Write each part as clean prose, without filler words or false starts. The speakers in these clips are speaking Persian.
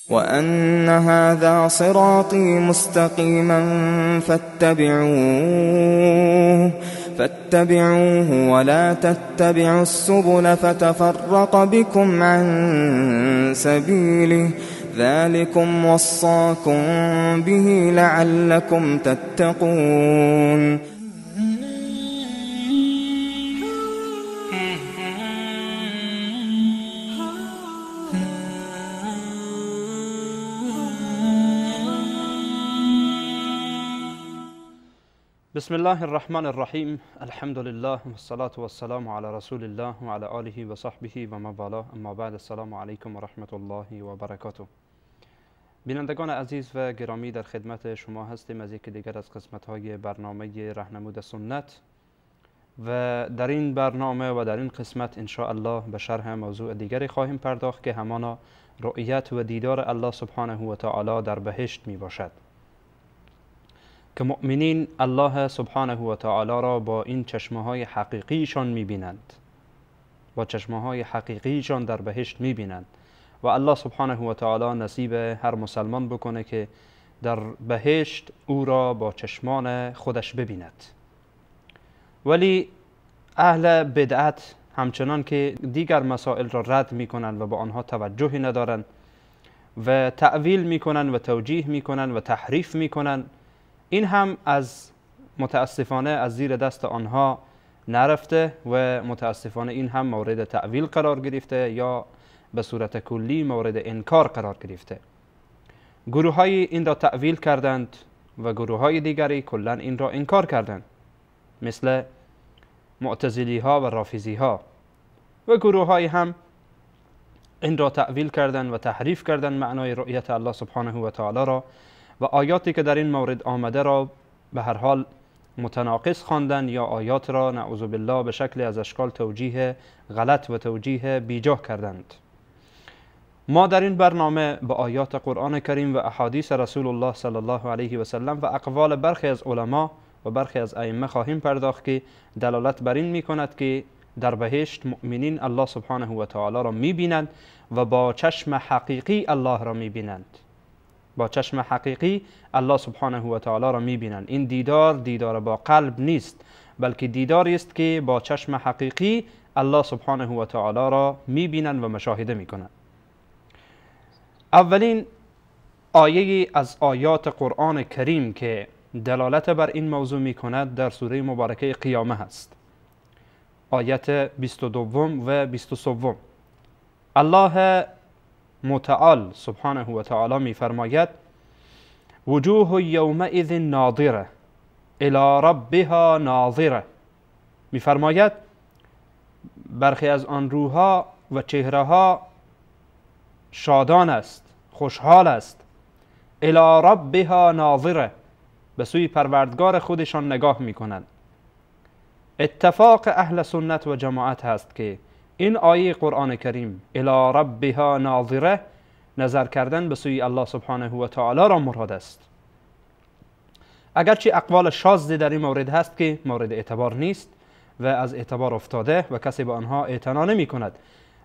وأن هذا صراطي مستقيما فاتبعوه ولا تتبعوا السبل فتفرق بكم عن سبيله ذلكم وصاكم به لعلكم تتقون. بسم الله الرحمن الرحیم. الحمد لله والصلاة والسلام علی رسول الله و علی آله و صحبه و من والاه. اما بعد، السلام علیکم و رحمت الله و برکاته. بینندگان عزیز و گرامی، در خدمت شما هستیم از یکی دیگر از قسمت‌های برنامه رهنمود سنت و در این برنامه و در این قسمت ان شاء الله به شرح موضوع دیگری خواهیم پرداخت که همانا رؤیت و دیدار الله سبحانه و تعالی در بهشت می باشد که مؤمنین الله سبحانه و تعالی را با این چشمه‌های حقیقیشان می‌بینند، با چشمه‌های حقیقیشان در بهشت می‌بینند و الله سبحانه و تعالی نصیب هر مسلمان بکنه که در بهشت او را با چشمان خودش ببیند. ولی اهل بدعت همچنان که دیگر مسائل را رد می‌کنند و با آنها توجهی ندارند و تأویل می‌کنند و توجیه می‌کنند و تحریف می‌کنند، این هم از متاسفانه از زیر دست آنها نرفته و متاسفانه این هم مورد تأویل قرار گرفته یا به صورت کلی مورد انکار قرار گرفته. گروه های این را تأویل کردند و گروه های دیگری کلا این را انکار کردند، مثل معتزلی ها و رافضی ها، و گروه های هم این را تأویل کردند و تحریف کردند معنای رؤیت الله سبحانه و تعالی را و آیاتی که در این مورد آمده را به هر حال متناقض خواندند یا آیات را نعوذ بالله به شکل از اشکال توجیه غلط و توجیه بیجا کردند. ما در این برنامه به آیات قرآن کریم و احادیث رسول الله صلی الله علیه و سلم و اقوال برخی از علما و برخی از ائمه خواهیم پرداخت که دلالت بر این می‌کند که در بهشت مؤمنین الله سبحانه و تعالی را می‌بینند و با چشم حقیقی الله را می‌بینند. با چشم حقیقی الله سبحانه و تعالی را می‌بینند. این دیدار با قلب نیست، بلکه دیداری است که با چشم حقیقی الله سبحانه و تعالی را می‌بینند و مشاهده می‌کنند. اولین آیه از آیات قرآن کریم که دلالت بر این موضوع می‌کند در سوره مبارکه قیامه هست. آیت 22 و 23. الله متعال سبحانه و تعالی می‌فرماید: وجوه یومئذ ناظره الی ربها ناظره. می‌فرماید برخی از آن روح‌ها و چهره‌ها شادان است، خوشحال است. الی ربها ناظره، به سوی پروردگار خودشان نگاه می‌کنند. اتفاق اهل سنت و جماعت هست که این آیه قرآن کریم الی ربها ناظره، نظر کردن به سوی الله سبحانه و تعالی را مراد است. اگرچه اقوال شاذی در این مورد هست که مورد اعتبار نیست و از اعتبار افتاده و کسی به آنها اعتنا نمی کند،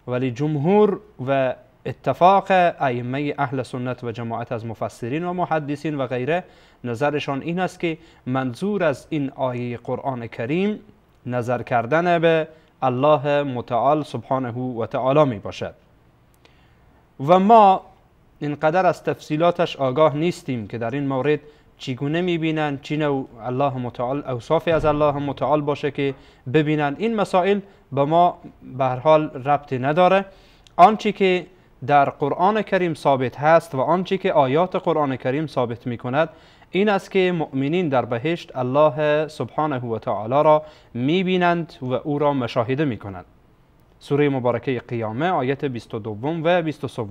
ولی جمهور و اتفاق ائمه اهل سنت و جماعت از مفسرین و محدثین و غیره نظرشان این است که منظور از این آیه قرآن کریم نظر کردن به الله متعال سبحانه و تعالی می باشد و ما اینقدر از تفصیلاتش آگاه نیستیم که در این مورد چگونه میبینند، چی نوع الله متعال اوصافی از الله متعال باشه که ببینند. این مسائل به ما به هر حال ربطی نداره. آنچه که در قرآن کریم ثابت هست و آنچه که آیات قرآن کریم ثابت میکند این است که مؤمنین در بهشت الله سبحانه و تعالی را میبینند و او را مشاهده میکنند. سوره مبارکه قیامه آیت 22 و 23.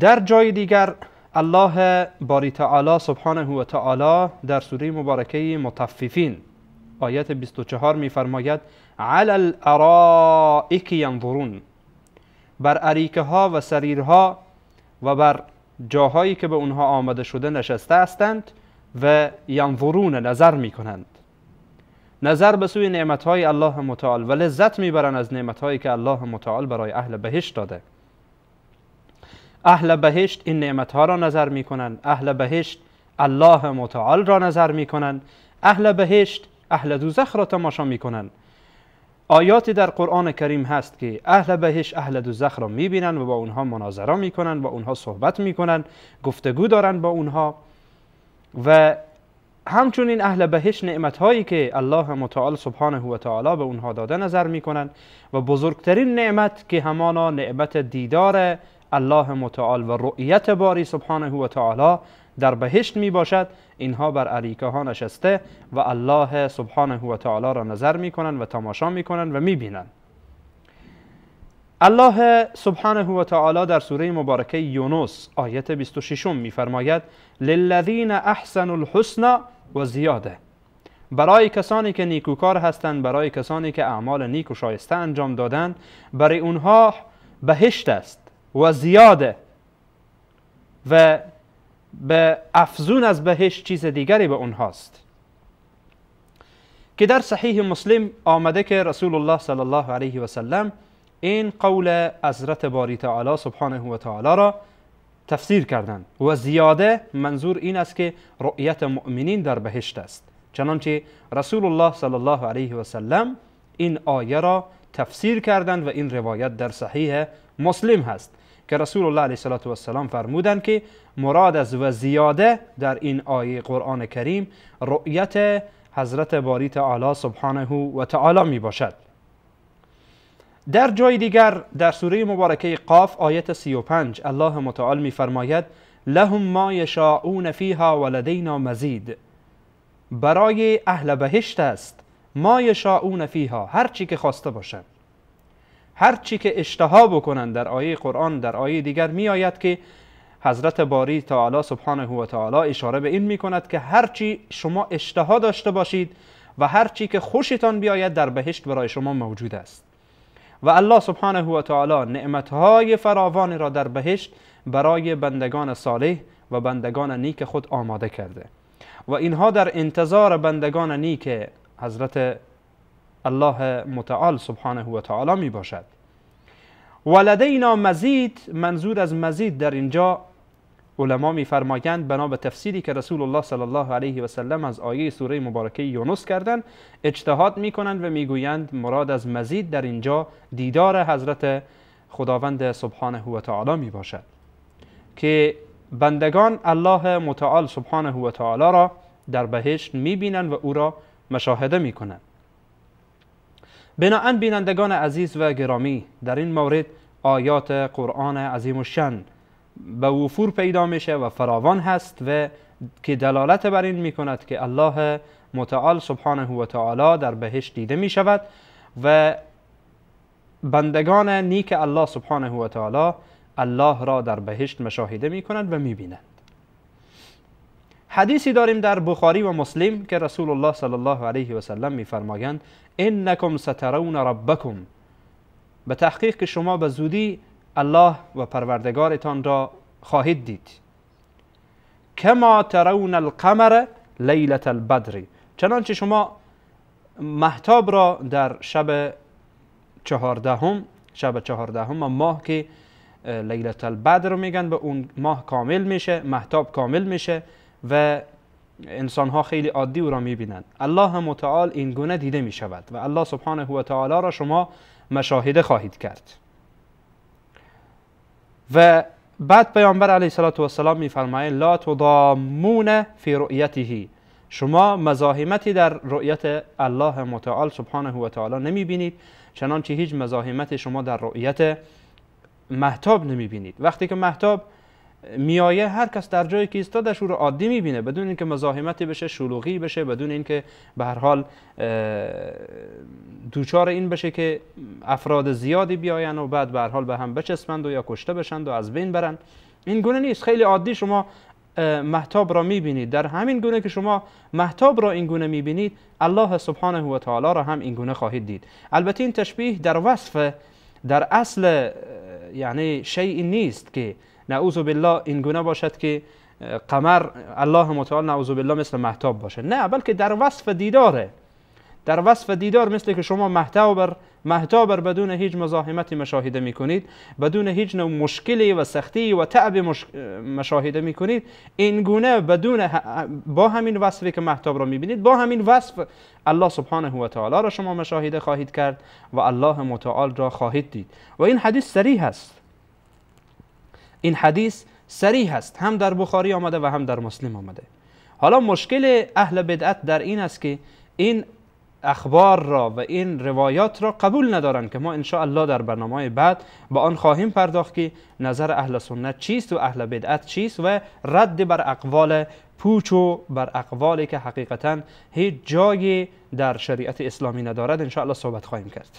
در جای دیگر الله باری تعالی سبحانه و تعالی در سوره مبارکه مطففین آیت 24 میفرماید علی الارائک ینظرون، بر اریکه ها و سریرها و بر جاهایی که به اونها آمده شده نشسته هستند و ینظرون، نظر میکنند، نظر به سوی نعمتهای الله متعال و لذت میبرند از نعمتهایی که الله متعال برای اهل بهشت داده. اهل بهشت این نعمتها را نظر میکنند، اهل بهشت الله متعال را نظر میکنند، اهل بهشت اهل دوزخ را تماشا میکنند. آیاتی در قرآن کریم هست که اهل بهشت اهل دوزخ را میبینند و با اونها مناظره میکنند، با اونها صحبت میکنند، گفتگو دارند با اونها. و همچنین اهل بهشت نعمتهایی که الله متعال سبحانه و تعالی به اونها داده نظر میکنند و بزرگترین نعمت که همانا نعمت دیدار الله متعال و رؤیت باری سبحانه و تعالی در بهشت می باشد. اینها بر اریکه ها نشسته و الله سبحانه و تعالی را نظر می کنند و تماشا می کنند و می بینند. الله سبحانه و تعالی در سوره مبارکه یونس آیت 26 می فرماید للذین احسنوا الحسنى و زیاده، برای کسانی که نیکوکار هستند، برای کسانی که اعمال نیک و شایسته انجام دادند، برای اونها بهشت است و زیاده، و به افزون از بهشت چیز دیگری به اونهاست که در صحیح مسلم آمده که رسول الله صلی الله علیه و سلم این قول حضرت باری تعالی سبحانه و تعالی را تفسیر کردند. و زیاده منظور این است که رؤیت مؤمنین در بهشت است، چنانچه رسول الله صلی الله علیه و سلم این آیه را تفسیر کردند و این روایت در صحیح مسلم هست که رسول الله علیه و سلم فرمودند که مراد از و زیاده در این آیه قرآن کریم رؤیت حضرت باری تعالی سبحانه و تعالی می باشد. در جای دیگر در سوره مبارکه قاف آیت 35 الله متعال می فرماید لهم ما یشاءون فیها ولدینا مزید، برای اهل بهشت است ما یشاءون فیها، هر چی که خواسته باشند، هر چی که اشتها بکنند. در آیه قرآن در آیه دیگر می آید که حضرت باری تعالی سبحانه و تعالی اشاره به این می کند که هر چی شما اشتها داشته باشید و هر چی که خوشتان بیاید در بهشت برای شما موجود است. و الله سبحانه و تعالی نعمتهای فراوان را در بهشت برای بندگان صالح و بندگان نیک خود آماده کرده و اینها در انتظار بندگان نیک حضرت الله متعال سبحانه و تعالی می باشد. ولدینا مزید، منظور از مزید در اینجا علما می فرمایند بنا به تفسیری که رسول الله صلی الله علیه و سلم از آیه سوره مبارکه یونس کردند، اجتهاد می کنند و می گویند مراد از مزید در اینجا دیدار حضرت خداوند سبحانه و تعالی می باشد که بندگان الله متعال سبحانه و تعالی را در بهشت می بینند و او را مشاهده می کنند. بنابراین بینندگان عزیز و گرامی، در این مورد آیات قرآن عظیم الشان به وفور پیدا میشه و فراوان هست و که دلالت بر این میکند که الله متعال سبحانه و تعالی در بهشت دیده می شود و بندگان نیک الله سبحانه و تعالی الله را در بهشت مشاهده می کنند و می بینند. حدیثی داریم در بخاری و مسلم که رسول الله صلی الله علیه و سلم می فرمایند انکم سترون ربکم، به تحقیق که شما به زودی الله و پروردگارتان را خواهید دید. کما ترون القمر لیلة البدر، چنانچه شما مهتاب را در شب 14 ماه که لیلة البدر میگن، به اون ماه کامل میشه، مهتاب کامل میشه و انسان ها خیلی عادی او را میبینند. الله متعال این گونه دیده میشود و الله سبحانه و تعالی را شما مشاهده خواهید کرد. و بعد پیامبر علیه السلام میفرمایند لا تضامون فی رؤیته، شما مزاحمتی در رؤیت الله متعال سبحانه و تعالی نمیبینید چنانچه هیچ مزاحمتی شما در رؤیت مهتاب نمیبینید. وقتی که مهتاب میایه هر کس در جایی که ایستادش او رو عادی میبینه، بدون اینکه مزاحمتی بشه، شلوغی بشه، بدون اینکه به هر حال دوچار این بشه که افراد زیادی بیاین و بعد به هر حال به هم بچسبند و یا کشته بشند و از بین برن. این گونه نیست. خیلی عادی شما مهتاب را میبینید. در همین گونه که شما مهتاب را این گونه میبینید، الله سبحانه و تعالی را هم این گونه خواهید دید. البته این تشبیه در وصف، در اصل یعنی شیء نیست که نعوذ بالله این گونه باشد که قمر الله متعال نعوذ بالله مثل مهتاب باشه، نه، بلکه در وصف دیداره. در وصف دیدار مثل که شما مهتاب بدون هیچ مزاحمتی مشاهده میکنید، بدون هیچ نوع مشکلی و سختی و تعب مشاهده میکنید، این گونه بدون با همین وصفی که مهتاب را میبینید، با همین وصف الله سبحانه و تعالی را شما مشاهده خواهید کرد و الله متعال را خواهید دید. و این حدیث صریح است. این حدیث صریح است، هم در بخاری آمده و هم در مسلم آمده. حالا مشکل اهل بدعت در این است که این اخبار را و این روایات را قبول ندارند که ما ان شاء الله در برنامه بعد با آن خواهیم پرداخت که نظر اهل سنت چیست و اهل بدعت چیست و رد بر اقوال پوچ و بر اقوالی که حقیقتا هیچ جایی در شریعت اسلامی ندارد ان شاء الله صحبت خواهیم کرد.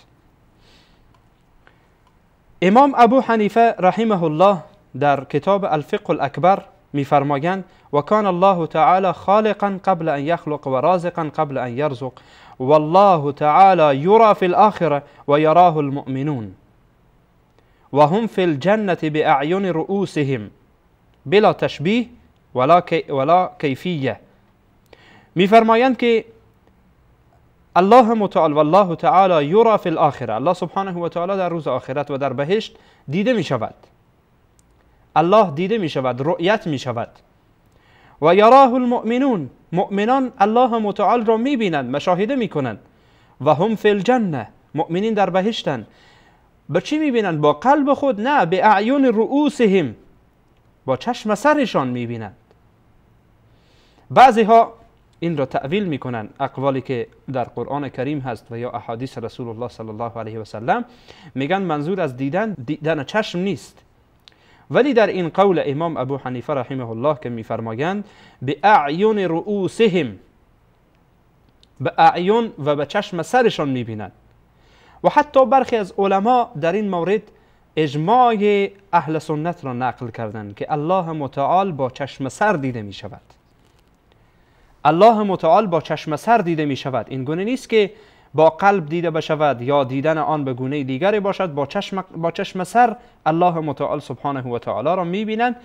امام ابو حنیفه رحمه الله در کتاب الفقه الاکبر می‌فرمایند و کان الله تعالی خالقا قبل ان یخلق و رازقا قبل ان یرزق والله تعالی یرا فی الاخره و یراه المؤمنون و هم فی الجنة باعین رؤوسهم بلا تشبیه ولا کیفیه. می‌فرمایند که الله متعال والله تعالی یرا فی الاخره، الله سبحانه و تعالی در روز آخرت و در بهشت دیده می شود. الله دیده می شود، رؤیت می شود. و یراه المؤمنون، مؤمنان الله متعال را می بینند، مشاهده می کنند. و هم فی الجنه، مؤمنین در بهشتند. به چی می بینند؟ با قلب خود؟ نه، به اعین رؤوسهم، با چشم سرشان می بینند. بعضی ها این را تأویل می کنند، اقوالی که در قرآن کریم هست و یا احادیث رسول الله صلی الله علیه و سلم، میگن منظور از دیدن چشم نیست. ولی در این قول امام ابو حنیفه رحمه الله که میفرمایند به اعین رؤوسهم، به اعین و به چشم سرشان میبینند. و حتی برخی از علما در این مورد اجماع اهل سنت را نقل کردند که الله متعال با چشم سر دیده می شود. الله متعال با چشم سر دیده می شود. این گونه نیست که با قلب دیده بشود یا دیدن آن به گونه دیگری باشد. با چشم سر الله متعال سبحانه و تعالی را می بینند.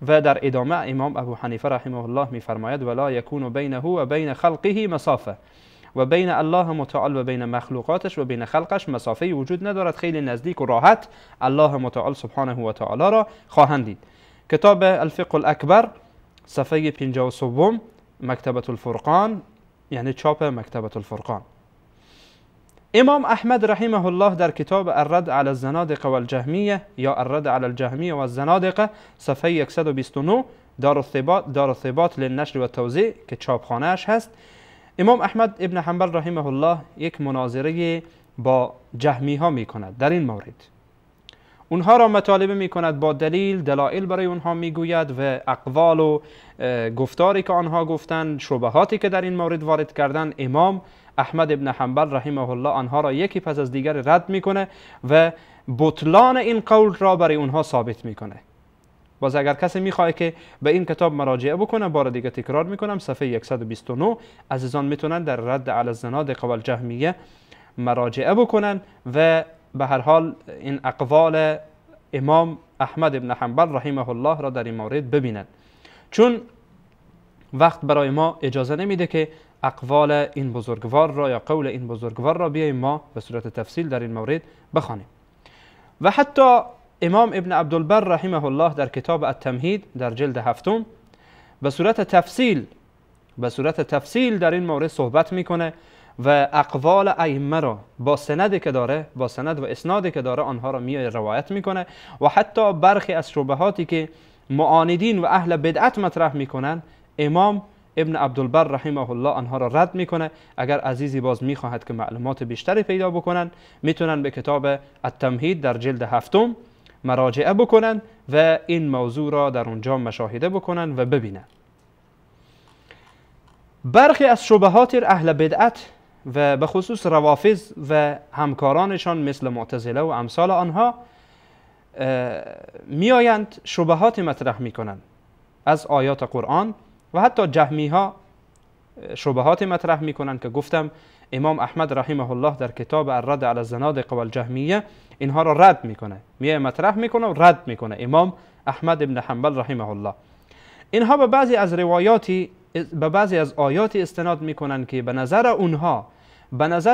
و در ادامه امام ابو حنیفه رحمه الله می فرماید ولا یکون بینه و بین خلقه مسافه، و بین الله متعال و بین مخلوقاتش و بین خلقش مسافه وجود ندارد، خیلی نزدیک و راحت الله متعال سبحانه و تعالی را خواهند دید. کتاب الفقه الاکبر صفحه 53 مکتبه الفرقان، یعنی چاپ مکتبه الفرقان. امام احمد رحمه الله در کتاب الرد علی الزنادقه والجهمیه یا الرد علی الجهمیه والزنادقه صفحه 129 دار الثبات للنشر و التوزیع که چاپخانه اش هست، امام احمد ابن حنبل رحمه الله یک مناظره با جهمی ها می کند. در این مورد اونها را مطالبه می کند، با دلایل برای اونها می گوید و اقوال و گفتاری که آنها گفتند، شبهاتی که در این مورد وارد کردن، امام احمد ابن حنبل رحمه الله آنها را یکی پس از دیگر رد میکنه و بطلان این قول را برای اونها ثابت میکنه. باز اگر کسی میخواد که به این کتاب مراجعه بکنه، بار دیگه تکرار میکنم صفحه 129 عزیزان میتونن در رد علی الزنادقه والجهمیه مراجعه بکنن و به هر حال این اقوال امام احمد ابن حنبل رحمه الله را در این مورد ببینن، چون وقت برای ما اجازه نمیده که اقوال این بزرگوار را یا قول این بزرگوار را بیاییم ما به صورت تفصیل در این مورد بخوانیم. و حتی امام ابن عبدالبر رحمه الله در کتاب التمهید در جلد 7 به صورت تفصیل در این مورد صحبت میکنه و اقوال ائمه را با سند که داره، با سند و اسنادی که داره آنها را میاد روایت میکنه و حتی برخی از شبهاتی که معاندین و اهل بدعت مطرح میکنن امام ابن عبدالبر رحمه الله آنها را رد میکنه. اگر عزیزی باز میخواهد که معلومات بیشتری پیدا بکنن، میتونن به کتاب التمهید در جلد 7 مراجعه بکنن و این موضوع را در اونجا مشاهده بکنن و ببینن. برخی از شبهات اهل بدعت و به خصوص روافض و همکارانشان مثل معتزله و امثال آنها میآیند شبهات مطرح میکنند از آیات قرآن و حتی جهمی ها شبهات مطرح میکنند که گفتم امام احمد رحمه الله در کتاب الرد علی الزنادقه و الجهمیه اینها را رد میکنه، مطرح میکنه و رد میکنه. امام احمد ابن حنبل رحمه الله اینها به بعضی از روایاتی به بعضی از آیاتی استناد میکنن که به نظر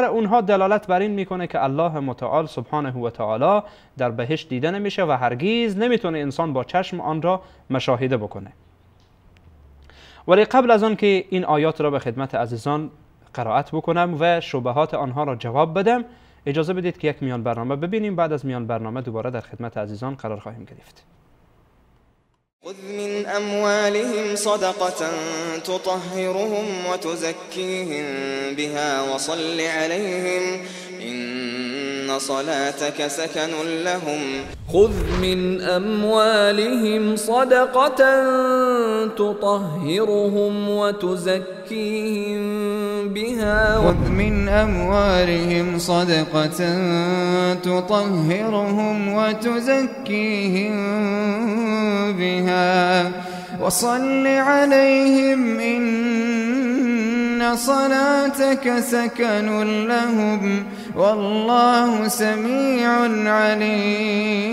اونها دلالت بر این میکنه که الله متعال سبحانه و تعالی در بهشت دیده نمیشه و هرگیز نمیتونه انسان با چشم آن را مشاهده بکنه. ولی قبل از آن که این آیات را به خدمت عزیزان قرائت بکنم و شبهات آنها را جواب بدم، اجازه بدید که یک میان برنامه ببینیم. بعد از میان برنامه دوباره در خدمت عزیزان قرار خواهیم گرفت. خذ من أموالهم صدقة تطهرهم وتزكيهم بها وصل عليهم إن صلاتك سكن لهم. خذ من أموالهم صدقة تطهرهم وتزكيهم بها خذ من أموالهم صدقة تطهرهم وتزكيهم بها وصل عليهم إن صلاتك سكن لهم والله سميع عليم.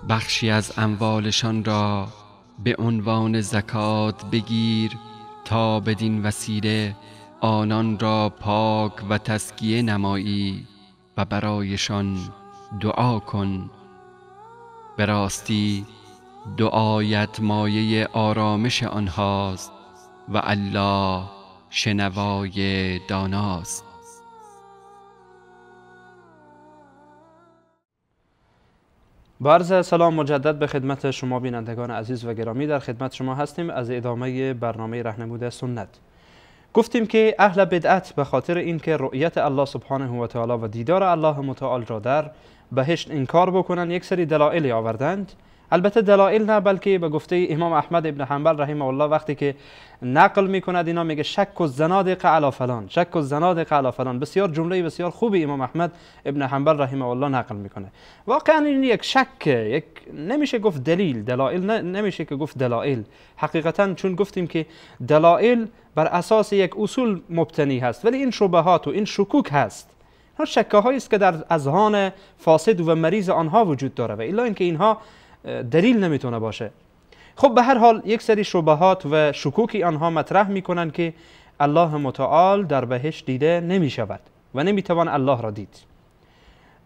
بخشی از اموالشان را به عنوان زکات بگیر تا بدین وسیله آنان را پاک و تزکیه نمایی و برایشان دعا کن. به راستی دعایت مایه آرامش آنهاست و الله شنوای داناست. با عرض سلام مجدد به خدمت شما بینندگان عزیز و گرامی، در خدمت شما هستیم از ادامه برنامه راهنمود سنت. گفتیم که اهل بدعت به خاطر اینکه رؤیت الله سبحانه و تعالی و دیدار الله متعال را در بهشت انکار بکنن، یک سری دلایلی آوردند. البته دلایل نه، بلکه به گفته امام احمد ابن حنبل رحمه الله وقتی که نقل میکند اینا میگه شک و زنادقه علی فلان، شک و زنادقه علی فلان. بسیار جمله بسیار خوبی امام احمد ابن حنبل رحمه الله نقل میکنه. واقعا این یک شک، یک نمیشه گفت دلیل، دلایل نمیشه که گفت دلایل. حقیقتا چون گفتیم که دلایل بر اساس یک اصول مبتنی هست، ولی این شبهات و این شکوک هست، ها شکه هایی است که در اذهان فاسد و مریض آنها وجود داره و الا اینکه اینها دلیل نمیتونه باشه. خب به هر حال یک سری شبهات و شکوکی آنها مطرح میکنن که الله متعال در بهشت دیده نمیشود و نمیتوان الله را دید.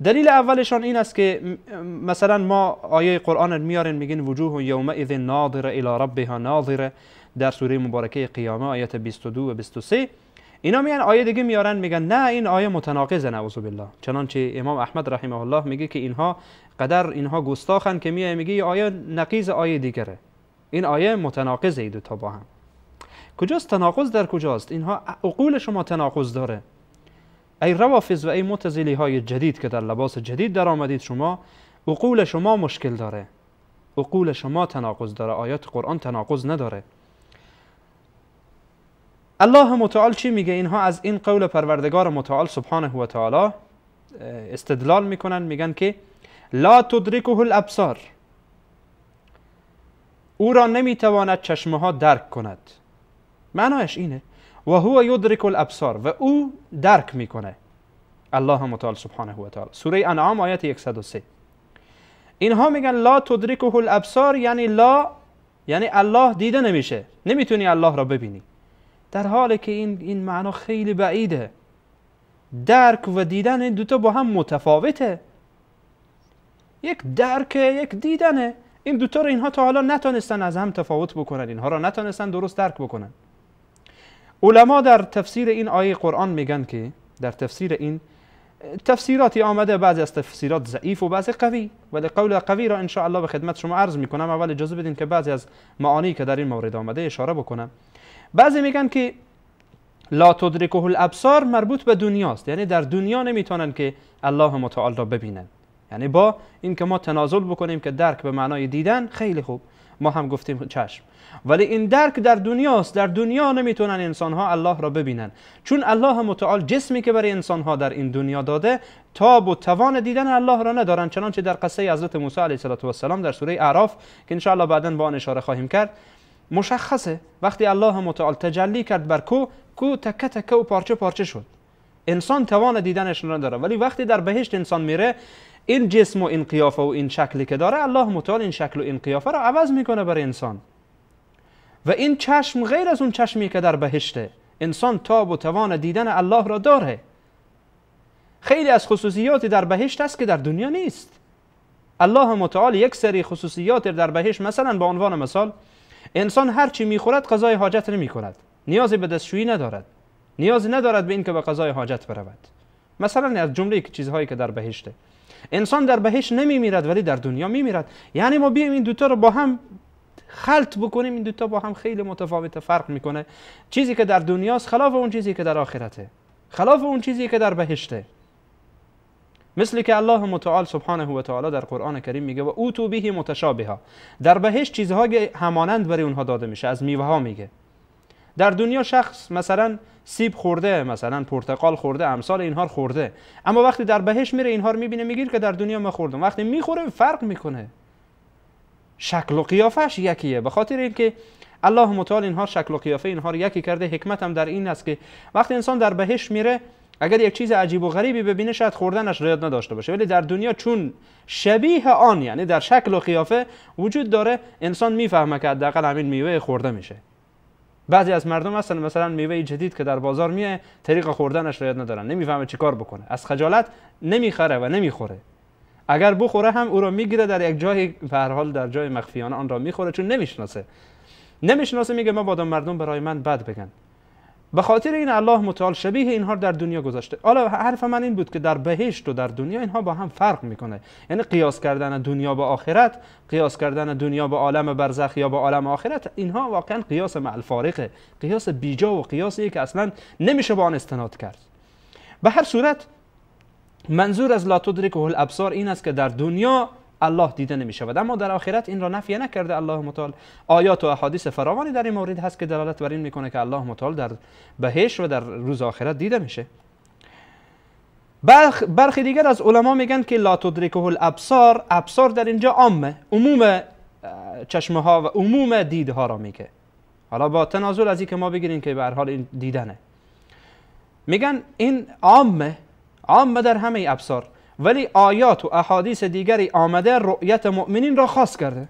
دلیل اولشان این است که مثلا ما آیه قرآن میارن میگن وجوه یومئذ ناظره الی ربها ناظره در سوره مبارکه قیامه آیت 22 و 23. اینا میان آیه دیگه میارن میگن نه این آیه متناقضه نعوذ بالله. چنانچه امام احمد رحمه الله میگه که اینها گستاخن که میگه این آیه نقیض آیه دیگره، این آیه متناقضه دو تا با هم. کجاست تناقض؟ در کجاست؟ اینها عقول شما تناقض داره. ای روافض و ای معتزلی های جدید که در لباس جدید در آمدید، شما عقول شما مشکل داره، عقول شما تناقض داره، آیات قرآن تناقض نداره. الله متعال چی میگه؟ اینها از این قول پروردگار متعال سبحانه و تعالی استدلال میکنن، میگن که لا تدرکه الابصار، او را نمیتواند چشمه ها درک کند. معنایش اینه و هو یدرک الابصار، و او درک میکنه الله متعال سبحانه و تعالی. سوره انعام آیت 103. اینها میگن لا تدرکه الابصار یعنی یعنی الله دیده نمیشه، نمیتونی الله را ببینی، در حالی که این معنا خیلی بعیده. درک و دیدن این دوتا با هم متفاوته. یک درک، یک دیدنه. این دوتا رو اینها تا حالا نتونستن از هم تفاوت بکنن، اینها را نتونستن درست درک بکنن. علما در تفسیر این آیه قرآن میگن که در تفسیر این تفسیراتی آمده، بعضی از تفسیرات ضعیف و بعضی قوی، ولی قول قوی را ان شاء الله به خدمت شما عرض میکنم. اول اجازه بدین که بعضی از معانی که در این مورد آمده اشاره بکنم. بعضی میگن که لا تدرکه الابصار مربوط به دنیاست، یعنی در دنیا نمیتونن که الله متعال را ببینن. یعنی با این که ما تنازل بکنیم که درک به معنای دیدن، خیلی خوب، ما هم گفتیم چشم، ولی این درک در دنیاست. در دنیا نمیتونن انسان ها الله را ببینن، چون الله متعال جسمی که برای انسان ها در این دنیا داده تاب و توان دیدن الله را ندارن. چنانچه در قصه حضرت موسی علیه السلام در سوره اعراف که ان شاء الله بعداً با آن اشاره خواهیم کرد مشخصه، وقتی الله متعال تجلی کرد بر کو تکه تکه و پارچه پارچه شد. انسان توان دیدنش را نداره، ولی وقتی در بهشت انسان میره این جسم و این قیافه و این شکلی که داره الله متعال این شکل و این قیافه را عوض میکنه برای انسان. و این چشم غیر از اون چشمی که در بهشته، انسان تاب و توان دیدن الله را داره. خیلی از خصوصیاتی در بهشت است که در دنیا نیست. الله متعال یک سری خصوصیات در بهشت، مثلا به عنوان مثال انسان هر چی میخورد قضای حاجت نمی کند، نیازی به دستشویی ندارد، نیازی ندارد به این که به قضای حاجت برود. مثلا از جمله چیزهایی که در بهشته، انسان در بهشت نمیمیرد ولی در دنیا میمیرد. یعنی ما بیایم این دوتا رو با هم خلط بکنیم، این دوتا با هم خیلی متفاوت فرق میکنه. چیزی که در دنیاست خلاف اون چیزی که در آخرته، خلاف اون چیزی که در بهشته. مثل که الله متعال سبحانه و تعالی در قرآن کریم میگه و اوتو به متشابها، در بهشت چیزهای همانند برای اونها داده میشه، از میوه ها میگه. در دنیا شخص مثلا سیب خورده، مثلا پرتقال خورده، امثال اینها خورده، اما وقتی در بهشت میره اینها رو میبینه میگه که در دنیا ما خوردم. وقتی میخوره فرق میکنه، شکل و قیافش یکیه، به خاطر اینکه الله متعال اینها شکل و قیافه اینها رو یکی کرده. حکمت هم در این است که وقتی انسان در بهشت میره اگر یک چیز عجیب و غریبی ببینه شاید خوردنش رعایت نداشته باشه، ولی در دنیا چون شبیه آن، یعنی در شکل و قیافه وجود داره، انسان میفهمه که حداقل همین میوه خورده میشه. بعضی از مردم مثلا میوه جدید که در بازار میه طریق خوردنش رعایت ندارن، نمیفهمه چیکار بکنه، از خجالت نمیخره و نمیخوره. اگر بخوره هم او رو میگیره در یک جای، به هر حال در جای مخفیانه آن را میخوره، چون نمیشناسه میگه مبادا مردم برای من بد بگن. به خاطر این الله متعال شبیه اینها در دنیا گذاشته. حالا حرف من این بود که در بهشت و در دنیا اینها با هم فرق میکنه، یعنی قیاس کردن دنیا با آخرت، قیاس کردن دنیا با عالم برزخ یا با عالم آخرت، اینها واقعا قیاس مع الفارقه، قیاس بیجا و قیاسی که اصلا نمیشه با آن استناد کرد. به هر صورت منظور از لا تدرکه الابصار این است که در دنیا الله دیده نمی شود، اما در آخرت این را نفی نکرده الله متعال. آیات و احادیث فراوانی در این مورد هست که دلالت بر این میکنه که الله متعال در بهشت و در روز آخرت دیده میشه. برخی دیگر از علما میگن که لا تدرکه الابصار، ابصار در اینجا عامه، عموم چشمه ها و عموم دیدها را میگه. حالا با تنازل از این که ما بگیریم که به هر حال این دیدنه، میگن این عامه در همه ابصار، ولی آیات و احادیث دیگری آمده رؤیت مؤمنین را خاص کرده.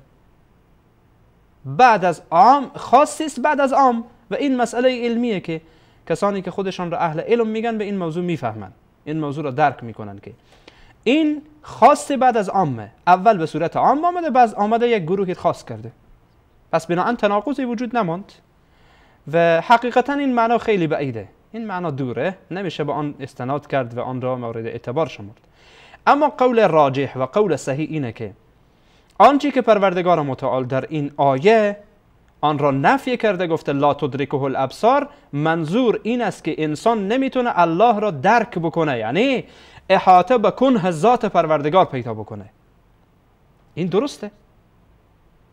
بعد از عام خاصی است بعد از عام، و این مسئله علمیه که کسانی که خودشان را اهل علم میگن به این موضوع میفهمن، این موضوع را درک میکنن که این خاص بعد از عامه. اول به صورت عام آمده، بعد آمده یک گروهی خاص کرده، پس بنابراین تناقضی وجود نماند. و حقیقتا این معنا خیلی بعیده، این معنا دوره، نمیشه به آن استناد کرد و آن را مورد اعتبار شمرد. اما قول راجح و قول صحیح اینه که آنچه که پروردگار متعال در این آیه آن را نفی کرده، گفته لا تدرکه الابصار، منظور این است که انسان نمیتونه الله را درک بکنه، یعنی احاطه به کنه ذات پروردگار پیدا بکنه. این درسته،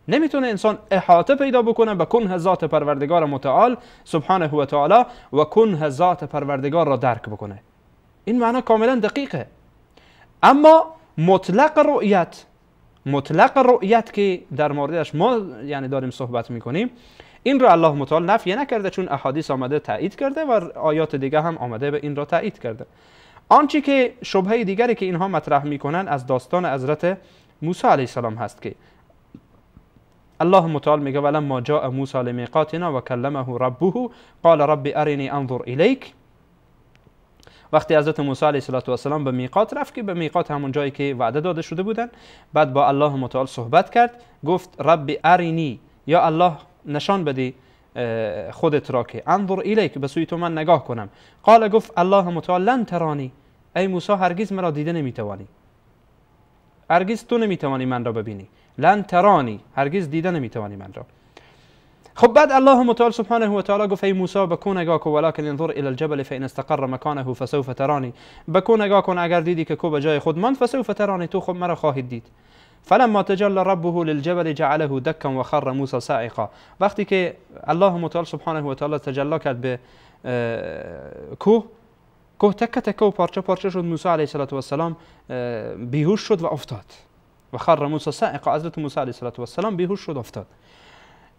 نمیتونه انسان احاطه پیدا بکنه به کنه ذات پروردگار متعال سبحانه و تعالی و کنه ذات پروردگار را درک بکنه. این معنی کاملا دقیقه. اما مطلق رؤیت که در موردش ما یعنی داریم صحبت میکنیم، این را الله متعال نفی نکرده، چون احادیث آمده تایید کرده و آیات دیگه هم آمده به این را تایید کرده. آنچه که شبهه دیگری که اینها مطرح میکنن از داستان حضرت موسی علیه السلام هست که الله متعال میگه ولما جاء موسی لمیقاتنا و کلمه ربه قال رب ارنی انظر الیک. وقتی حضرت موسی علیه السلام به میقات رفت، که به میقات همون جایی که وعده داده شده بودن، بعد با الله متعال صحبت کرد، گفت رب ارنی، یا الله نشان بدی خودت را که انظر الیک، به سوی تو من نگاه کنم. قال، گفت الله متعال لن ترانی، ای موسی هرگز مرا دیده نمیتوانی، هرگز تو نمیتوانی من را ببینی. لن ترانی، هرگز دیده نمیتوانی من را. خب بعد الله متعال سبحانه و تعالی گفت ای موسی بکن نگاه کن ولکن انظر الى الجبل فان استقر مکانه فسوف ترانی، بکن نگاه کن اگر دیدی که کو به جای خود ماند فسوف ترانی، تو خب مرا خواهید دید. فلما تجلى ربه للجبل جعله دكا وخر موسى صاعقا، وقتی که الله متعال سبحانه و تعالی تجلی کرد به کوه تکه تکه و پارچه پارچه شد، موسی علیه السلام بیهوش شد و افتاد. و خر موسی صاعقا، حضرت موسی علیه السلام بیهوش شد افتاد.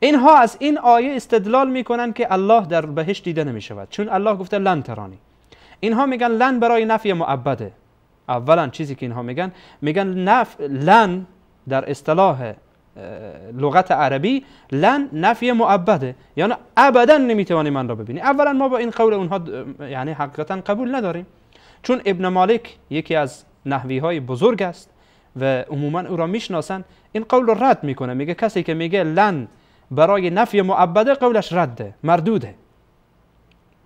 اینها از این آیه استدلال میکنن که الله در بهشت دیده نمی شود، چون الله گفته لن ترانی. اینها میگن لن برای نفی مؤبده. اولا چیزی که اینها میگن لن در اصطلاح لغت عربی لن نفی مؤبده، یعنی ابدا نمیتوانی من را ببینی. اولا ما با این قول اونها یعنی حقیقتا قبول نداریم، چون ابن مالک یکی از نحوی های بزرگ است و عموما او را میشناسن، این قول را رد میکنه، میگه کسی که میگه لن برای نفی مؤبده قولش رده، مردوده.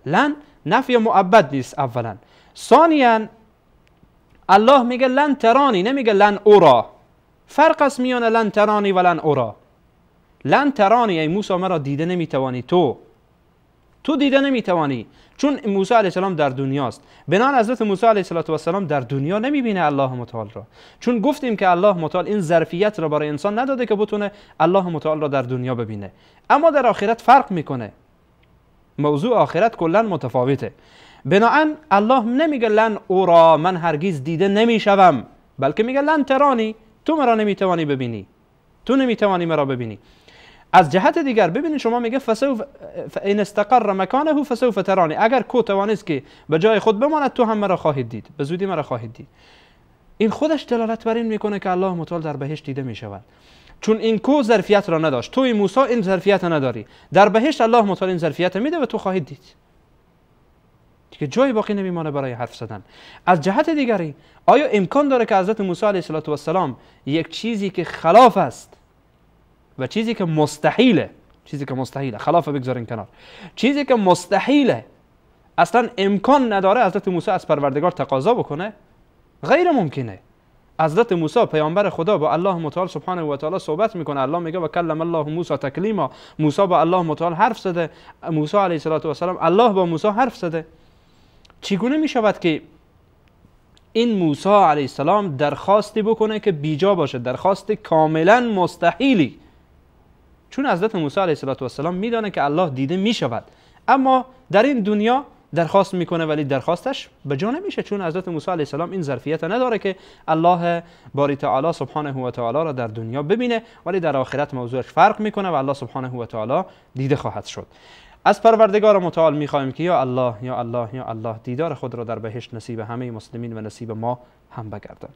لن نفی مؤبد نیست اولا. ثانیا الله میگه لن ترانی، نمیگه لن اورا. فرق است میان لن ترانی و لن اورا. لن ترانی ای موسی مرا دیده نمیتوانی، تو دیده نمیتوانی، چون موسی علیه السلام در دنیاست. بنان حضرت موسی علیه السلام در دنیا نمیبینه الله متعال را، چون گفتیم که الله متعال این ظرفیت را برای انسان نداده که بتونه الله متعال را در دنیا ببینه. اما در آخرت فرق میکنه، موضوع آخرت کلا متفاوته. بنابراین الله نمیگه لن اورا، من هرگز دیده نمیشوم، بلکه میگه لن ترانی، تو مرا نمیتوانی ببینی، تو نمیتوانی مرا ببینی. از جهت دیگر ببینید شما میگه فسوف ان استقر مکانه فسوف ترانی، اگر کو توانست که به جای خود بماند تو هم مرا خواهید دید، به زودی مرا خواهید دید. این خودش دلالت بر این میکنه که الله متعال در بهشت دیده میشود، چون این کو ظرفیت را نداشت، توی موسی این ظرفیت نداری. در بهشت الله متعال این ظرفیت میده و تو خواهید دید، دیگه جای باقی نمیمانه برای حرف زدن. از جهت دیگری آیا امکان داره که حضرت موسی علیه السلام یک چیزی که خلاف است و چیزی که مستحیله، خلاف بگذارین کنار، چیزی که مستحیله اصلا امکان نداره حضرت موسی از پروردگار تقاضا بکنه؟ غیر ممکنه. حضرت موسی پیامبر خدا با الله متعال سبحانه و تعالی صحبت میکنه، الله میگه و کلم الله موسی تکلیما، موسی با الله متعال حرف زده، موسی علیه السلام الله با موسی حرف زده. چگونه میشود که این موسی علیه السلام درخواستی بکنه که بیجا باشه، درخواست کاملا مستحیلی؟ چون حضرت موسی علیه السلام میدانه که الله دیده میشود، اما در این دنیا درخواست میکنه ولی درخواستش به جا نمیشه، چون حضرت موسی علیه السلام این ظرفیت نداره که الله باری تعالی سبحانه و تعالی را در دنیا ببینه، ولی در آخرت موضوعش فرق میکنه و الله سبحانه و تعالی دیده خواهد شد. از پروردگار متعال میخواهیم که یا الله یا الله یا الله دیدار خود را در بهشت نصیب همه مسلمین و نصیب ما هم بگردان.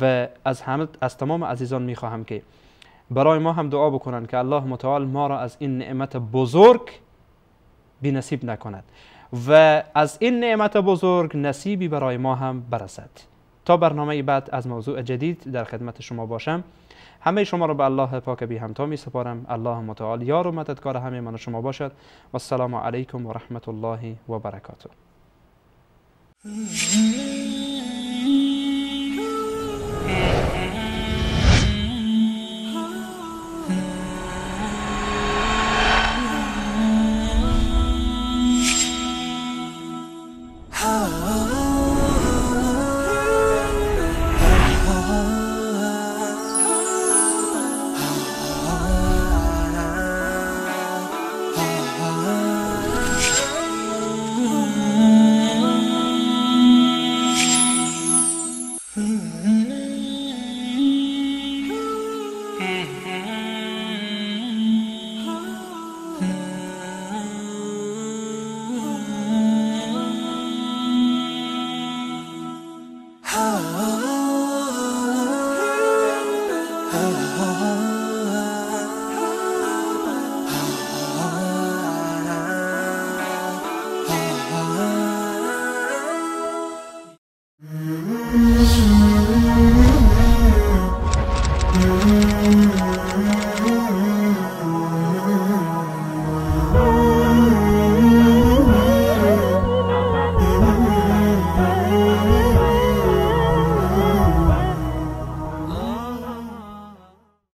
و از تمام عزیزان میخواهم که برای ما هم دعا بکنن که الله متعال ما را از این نعمت بزرگ بی نصیب نکند و از این نعمت بزرگ نصیبی برای ما هم برسد. تا برنامه بعد از موضوع جدید در خدمت شما باشم. همه شما را به الله پاک بی همتا می سپارم. الله متعال یار و مددگار همه من و شما باشد. و السلام علیکم و رحمت الله و برکاته. Ah